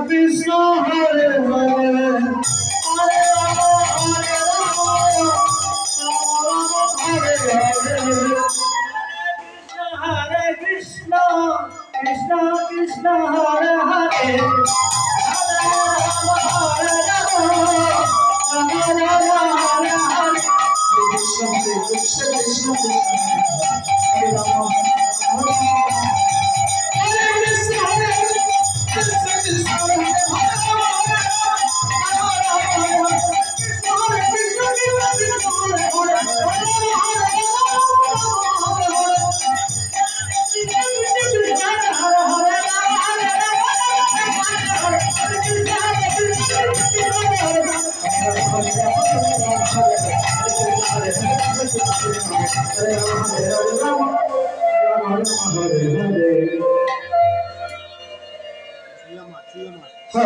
Krishna Hare Hare Hare Rama Hare Hare Hare Krishna Krishna Krishna Hare Hare Hare Rama Hare Hare Krishna Krishna Krishna Hare Rama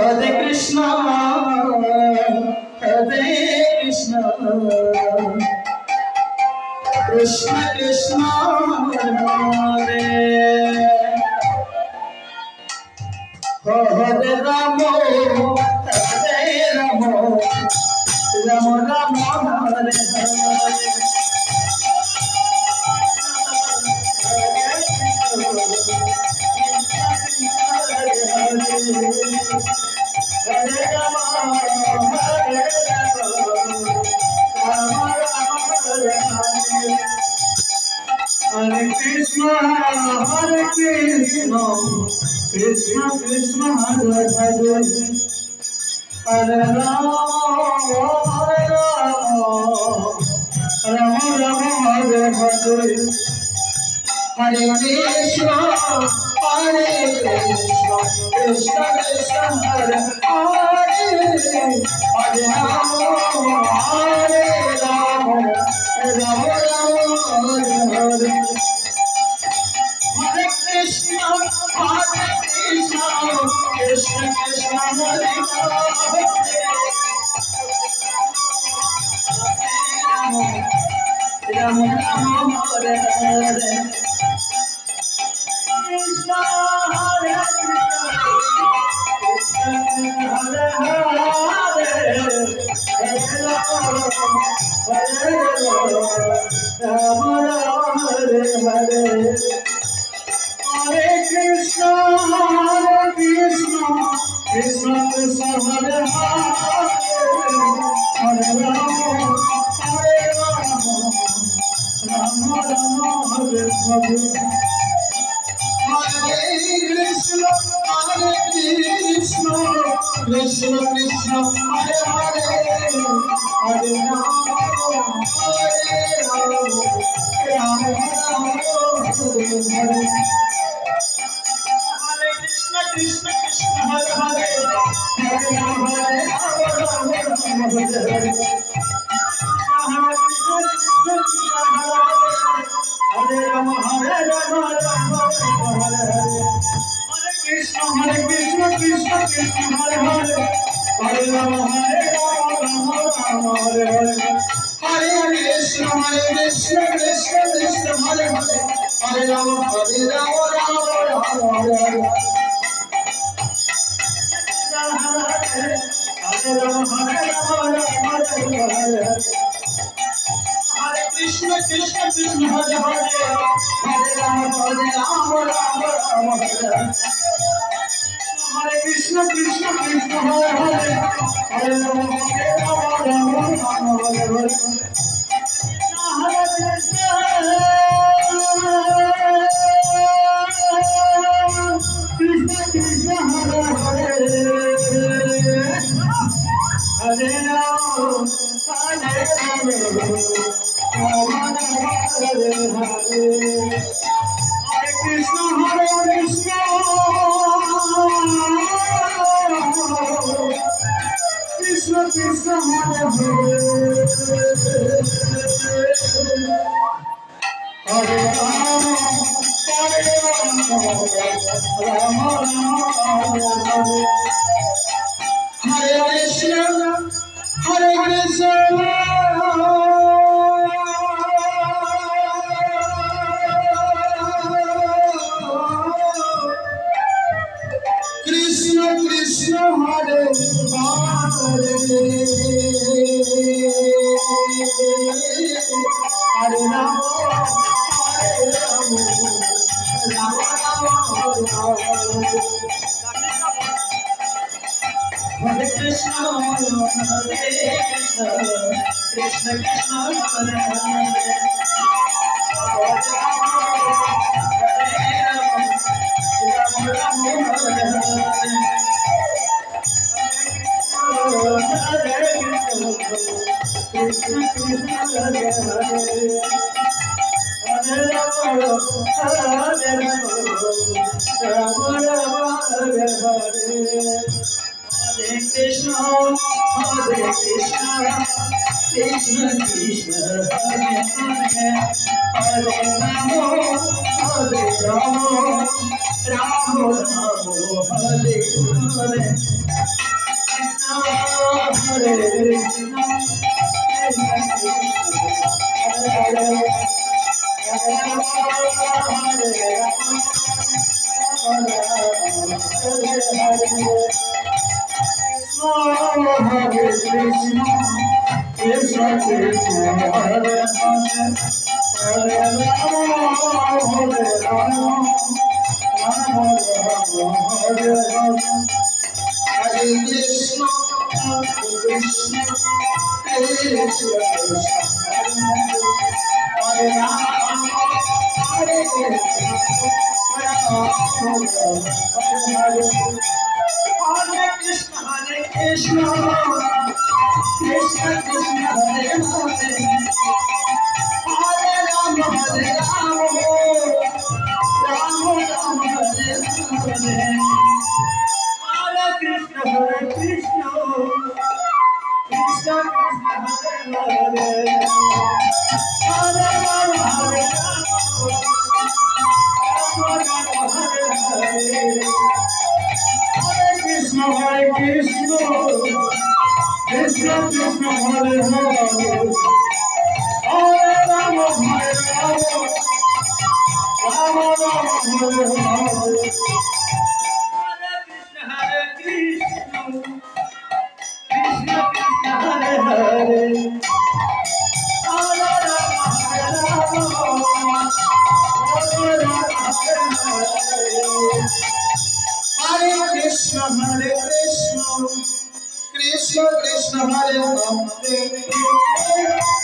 Hare Krishna, Hare Krishna, Krishna Krishna, Hare Hare Rama, Hare Rama, Rama Rama, Hare Hare. Hare Krishna, Hare Krishna, Krishna Krishna, Hare Hare, Hare Rama, Hare Rama, Rama Rama, Hare Hare, Hare Krishna, Hare Krishna, Krishna Krishna, Hare Hare, Hare Rama, Hare Rama, Rama Rama, Hare Hare. Hare Krishna, Krishna Krishna, Hare Hare, Rama Rama, Hare Hare. Krishna, Hare Krishna, Hare Hare, Hare Rama, Rama Rama, Hare Hare. Hare Krishna, Krishna Krishna, Hare Hare, Hare Rama, Rama Rama, Hare Hare. Hare Krishna, Krishna Krishna, Hare Hare, Hare Rama, Rama Rama, Hare Hare. Krishna Krishna, Hare Hare, Hare Rama, Hare Rama, Hare Hare. Hare Rama, Hare Rama, Rama Rama, Hare Hare. Hare Krishna, Krishna Krishna, Hare Hare, Hare Rama, Hare Rama, Rama Rama, Hare Hare. Hare Krishna, Krishna Krishna, Hare Hare, Hare Rama, Hare Rama, Rama Rama, Hare Hare. Hare Rama, Hare Rama, Rama Rama, Hare Hare. Hare Krishna, Krishna Krishna, Hare Hare, Hare Rama, Hare Rama, Rama Rama, Hare Hare. Hare Krishna, Krishna Krishna, Hare Hare, Hare Rama, Hare Rama, Rama Rama, Hare Hare. Hare Krishna, Krishna Krishna, Hare Hare, Hare Rama, Hare Rama, Rama Rama, Hare Hare. Hare Krishna, Krishna Krishna, Hare Hare, Hare Rama, Rama Rama, Hare Hare. Hare Krishna, Hare Krishna, Krishna Krishna, Hare Krishna, Hare Krishna, Krishna Krishna, Hare Hare, Hare Rama, Hare Rama, Krishna Krishna, Hare Hare, Hare Rama, Rama Rama, Hare Hare. Hare Krishna, Hare Krishna, Krishna Krishna, Hare Hare, Hare Rama, Hare Rama, Rama Rama, Hare Hare. Krishna, Hare Krishna, Krishna Krishna, Hare Hare, Hare Rama, Hare Rama, Hare Hare. Hare Krishna, Krishna Krishna, Hare Hare, Hare Rama, Hare Rama, Rama Rama, Hare Hare. Hare Krishna, Krishna, Krishna Krishna, Hare Rama, Hare Rama, Rama Rama, Hare Hare. Hare Krishna, Krishna Krishna, Hare Hare, Hare Rama, Rama Rama, Hare Hare. Hare Krishna, Krishna Krishna, Hare Hare, Hare Rama, Rama Rama, Hare Hare. Krishna, Hare Krishna, Krishna Krishna, Hare Hare,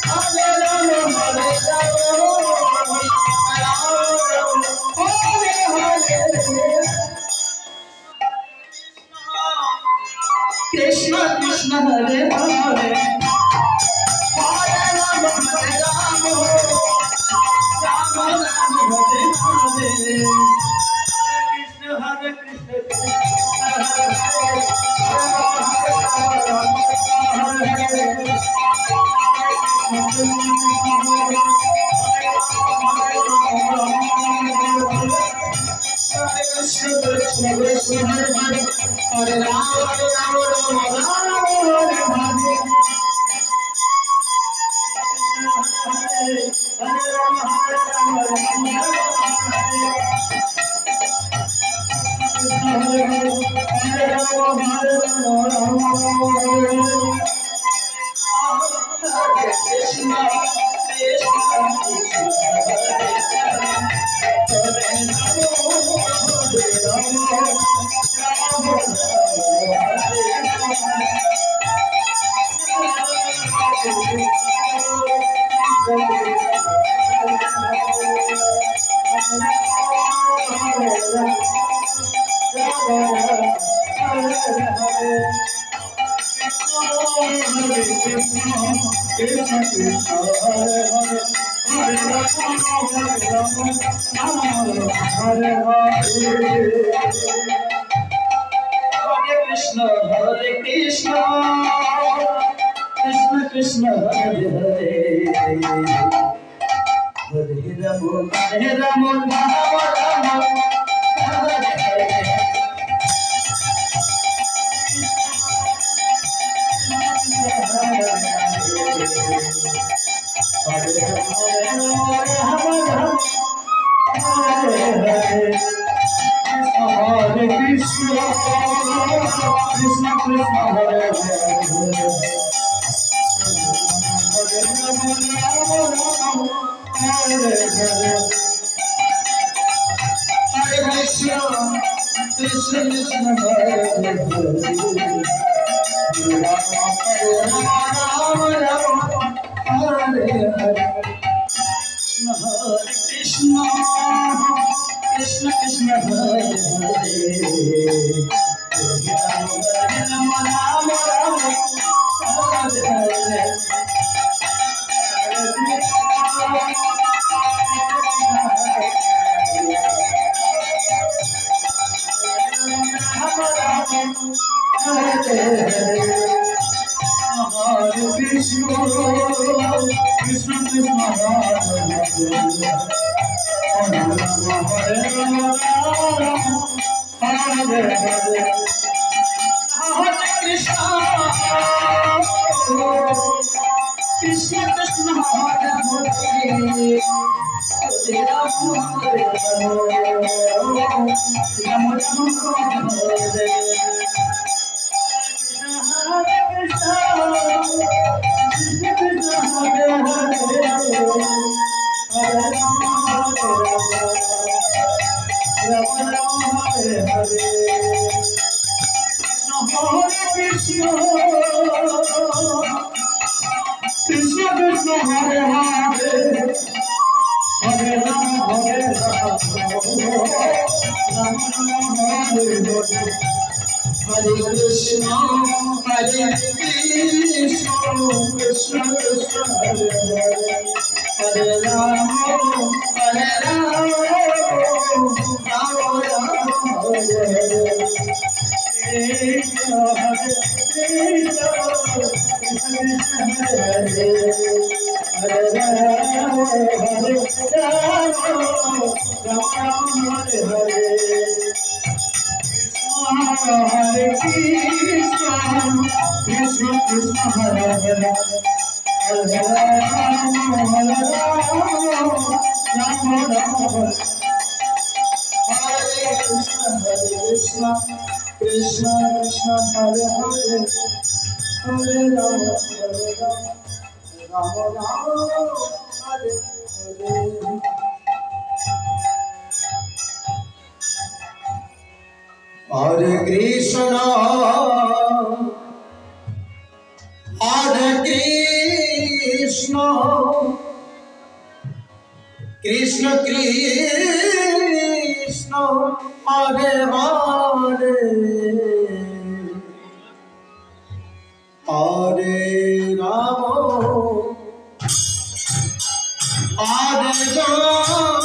Hare Rama, Rama Rama, Hare Hare. Hare Krishna, Krishna Krishna, Hare Hare, Hare Rama, Rama Rama, Hare Hare. Hare Krishna, Krishna Krishna, Hare Hare, Hare Rama, Rama Rama, Hare Hare. Krishna Krishna, Hare Hare, Hare Rama, Rama Rama, Hare Hare. Hare Krishna, Hare Krishna, Krishna Krishna, Hare Hare, Hare Rama, Hare Rama, Rama Rama, Hare Hare. Hare Krishna, Krishna Krishna, Hare Hare, Hare Krishna, Hare Krishna, Krishna Krishna, Hare Hare, Hare Rama, Hare Rama.